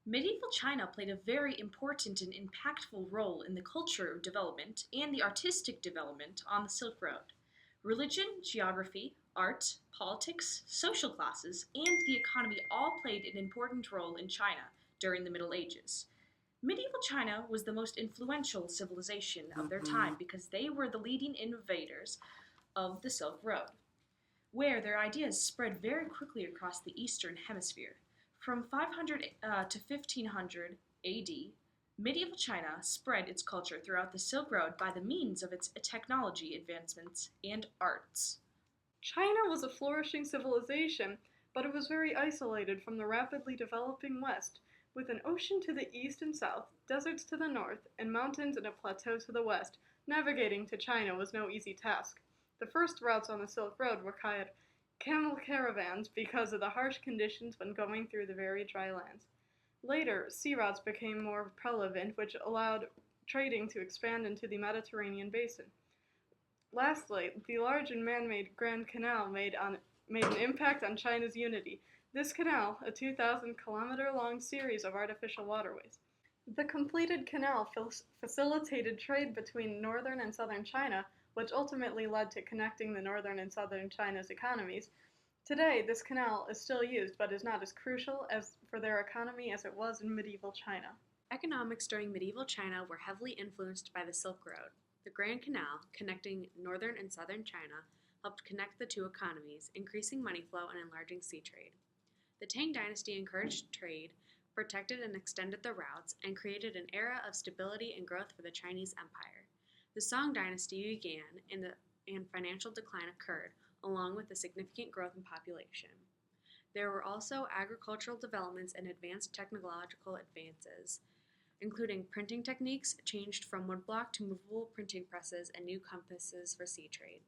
Medieval China played a very important and impactful role in the cultural development and the artistic development on the Silk Road. Religion, geography, art, politics, social classes, and the economy all played an important role in China during the Middle Ages. Medieval China was the most influential civilization of their time because they were the leading innovators of the Silk Road, where their ideas spread very quickly across the Eastern Hemisphere. From 500 to 1500 AD, medieval China spread its culture throughout the Silk Road by the means of its technology advancements and arts. China was a flourishing civilization, but it was very isolated from the rapidly developing West, with an ocean to the east and south, deserts to the north, and mountains and a plateau to the west. Navigating to China was no easy task. The first routes on the Silk Road required camel caravans because of the harsh conditions when going through the very dry lands. Later, sea routes became more prevalent, which allowed trading to expand into the Mediterranean basin. Lastly, the large and man-made Grand Canal made an impact on China's unity. This canal, a 2,000-kilometer-long series of artificial waterways. The completed canal facilitated trade between northern and southern China, which ultimately led to connecting the northern and southern China's economies. Today, this canal is still used, but is not as crucial for their economy as it was in medieval China. Economics during medieval China were heavily influenced by the Silk Road. The Grand Canal, connecting northern and southern China, helped connect the two economies, increasing money flow and enlarging sea trade. The Tang Dynasty encouraged trade, protected and extended the routes, and created an era of stability and growth for the Chinese Empire. The Song Dynasty began, and financial decline occurred, along with a significant growth in population. There were also agricultural developments and advanced technological advances, including printing techniques changed from woodblock to movable printing presses and new compasses for sea trade.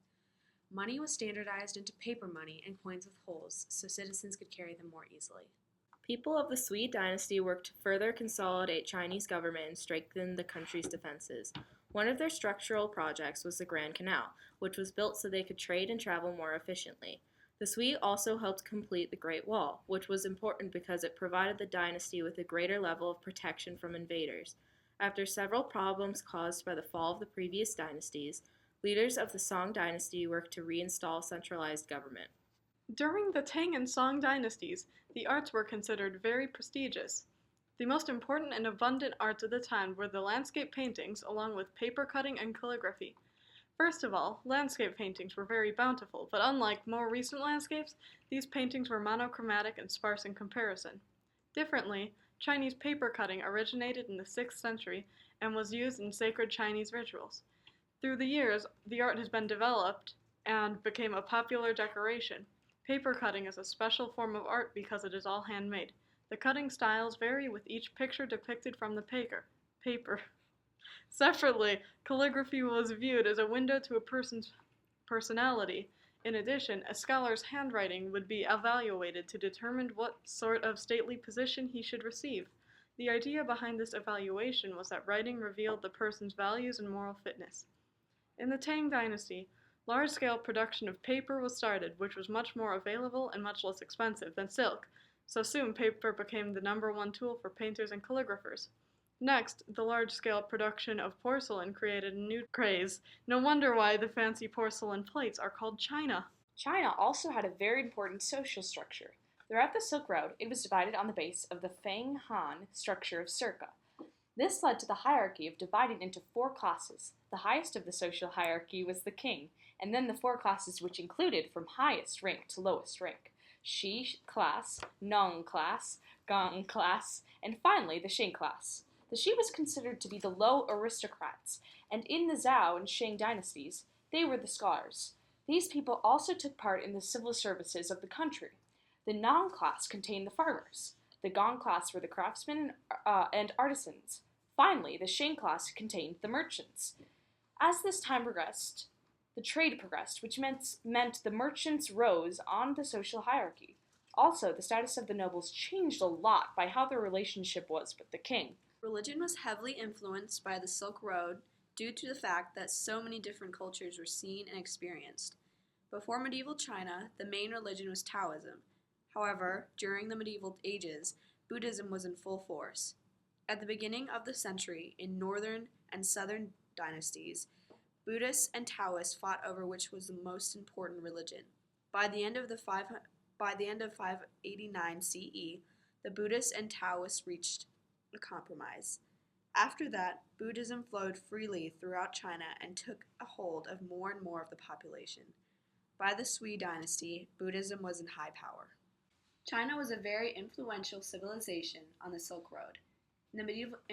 Money was standardized into paper money and coins with holes so citizens could carry them more easily. People of the Sui dynasty worked to further consolidate Chinese government and strengthen the country's defenses. One of their structural projects was the Grand Canal, which was built so they could trade and travel more efficiently. The Sui also helped complete the Great Wall, which was important because it provided the dynasty with a greater level of protection from invaders. After several problems caused by the fall of the previous dynasties, leaders of the Song dynasty worked to reinstall centralized government. During the Tang and Song dynasties, the arts were considered very prestigious. The most important and abundant arts of the time were the landscape paintings, along with paper cutting and calligraphy. First of all, landscape paintings were very bountiful, but unlike more recent landscapes, these paintings were monochromatic and sparse in comparison. Differently, Chinese paper cutting originated in the 6th century and was used in sacred Chinese rituals. Through the years, the art has been developed and became a popular decoration. Paper cutting is a special form of art because it is all handmade. The cutting styles vary with each picture depicted from the paper. Separately, calligraphy was viewed as a window to a person's personality. In addition, a scholar's handwriting would be evaluated to determine what sort of stately position he should receive. The idea behind this evaluation was that writing revealed the person's values and moral fitness. In the Tang Dynasty, large-scale production of paper was started, which was much more available and much less expensive than silk, so soon paper became the #1 tool for painters and calligraphers. Next, the large-scale production of porcelain created a new craze. No wonder why the fancy porcelain plates are called China. China also had a very important social structure. Throughout the Silk Road, it was divided on the base of the Feng Han structure of circa. This led to the hierarchy of dividing into 4 classes. The highest of the social hierarchy was the king, and then the 4 classes which included from highest rank to lowest rank: Shi class, Nong class, Gong class, and finally the Shang class. The Shi was considered to be the low aristocrats, and in the Zhou and Shang dynasties, they were the scholars. These people also took part in the civil services of the country. The Nong class contained the farmers. The Gong class were the craftsmen and artisans. Finally, the Shang class contained the merchants. As this time progressed, the trade progressed, which meant the merchants rose on the social hierarchy. Also, the status of the nobles changed a lot by how their relationship was with the king. Religion was heavily influenced by the Silk Road due to the fact that so many different cultures were seen and experienced. Before medieval China, the main religion was Taoism. However, during the medieval ages, Buddhism was in full force. At the beginning of the century, in northern and southern dynasties, Buddhists and Taoists fought over which was the most important religion. By the end of 589 CE, the Buddhists and Taoists reached a compromise. After that, Buddhism flowed freely throughout China and took a hold of more and more of the population. By the Sui dynasty, Buddhism was in high power. China was a very influential civilization on the Silk Road. In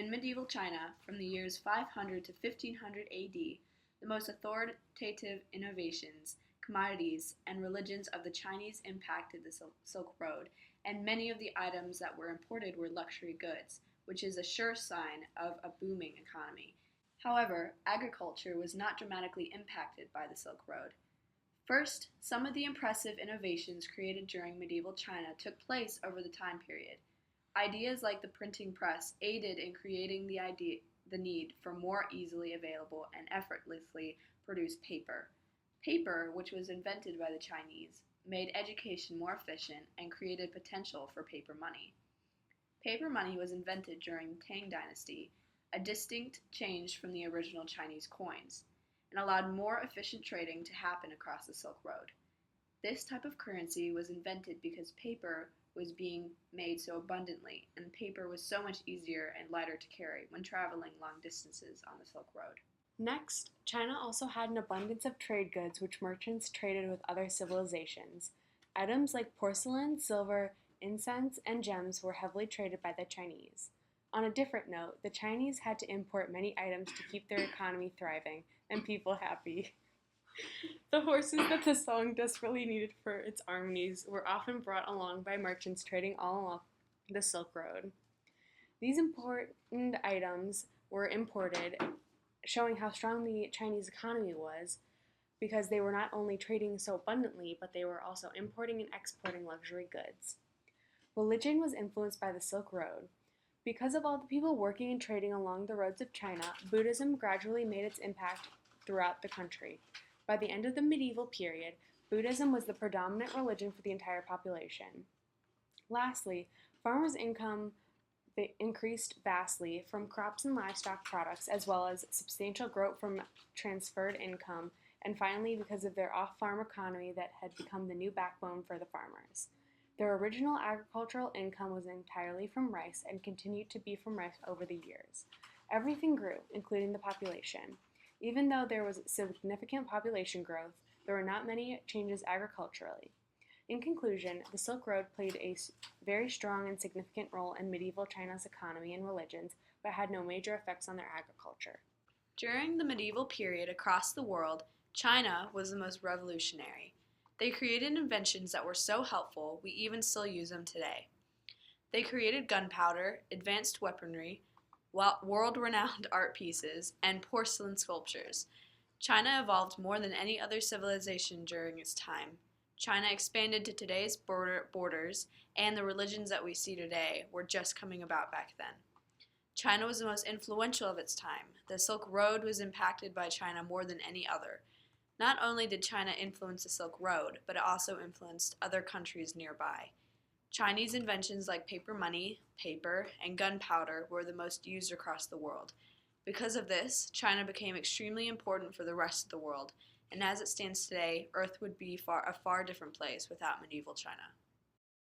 medieval China, from the years 500 to 1500 AD, the most authoritative innovations, commodities, and religions of the Chinese impacted the Silk Road, and many of the items that were imported were luxury goods, which is a sure sign of a booming economy. However, agriculture was not dramatically impacted by the Silk Road. First, some of the impressive innovations created during medieval China took place over the time period. Ideas like the printing press aided in creating the need for more easily available and effortlessly produced paper. Paper, which was invented by the Chinese, made education more efficient and created potential for paper money. Paper money was invented during the Tang Dynasty, a distinct change from the original Chinese coins, and allowed more efficient trading to happen across the Silk Road. This type of currency was invented because paper was being made so abundantly, and paper was so much easier and lighter to carry when traveling long distances on the Silk Road. Next, China also had an abundance of trade goods which merchants traded with other civilizations. Items like porcelain, silver, incense, and gems were heavily traded by the Chinese. On a different note, the Chinese had to import many items to keep their economy thriving and people happy. The horses that the song desperately needed for its armies were often brought along by merchants trading all along the Silk Road. These important items were imported, showing how strong the Chinese economy was, because they were not only trading so abundantly, but they were also importing and exporting luxury goods. Religion was influenced by the Silk Road. Because of all the people working and trading along the roads of China, Buddhism gradually made its impact throughout the country. By the end of the medieval period, Buddhism was the predominant religion for the entire population. Lastly, farmers' income increased vastly from crops and livestock products, as well as substantial growth from transferred income, and finally because of their off-farm economy that had become the new backbone for the farmers. Their original agricultural income was entirely from rice and continued to be from rice over the years. Everything grew, including the population. Even though there was significant population growth, there were not many changes agriculturally. In conclusion, the Silk Road played a very strong and significant role in medieval China's economy and religions, but had no major effects on their agriculture. During the medieval period across the world, China was the most revolutionary. They created inventions that were so helpful, we even still use them today. They created gunpowder, advanced weaponry, world-renowned art pieces, and porcelain sculptures. China evolved more than any other civilization during its time. China expanded to today's borders, and the religions that we see today were just coming about back then. China was the most influential of its time. The Silk Road was impacted by China more than any other. Not only did China influence the Silk Road, but it also influenced other countries nearby. Chinese inventions like paper money, paper, and gunpowder were the most used across the world. Because of this, China became extremely important for the rest of the world, and as it stands today, Earth would be a far different place without medieval China.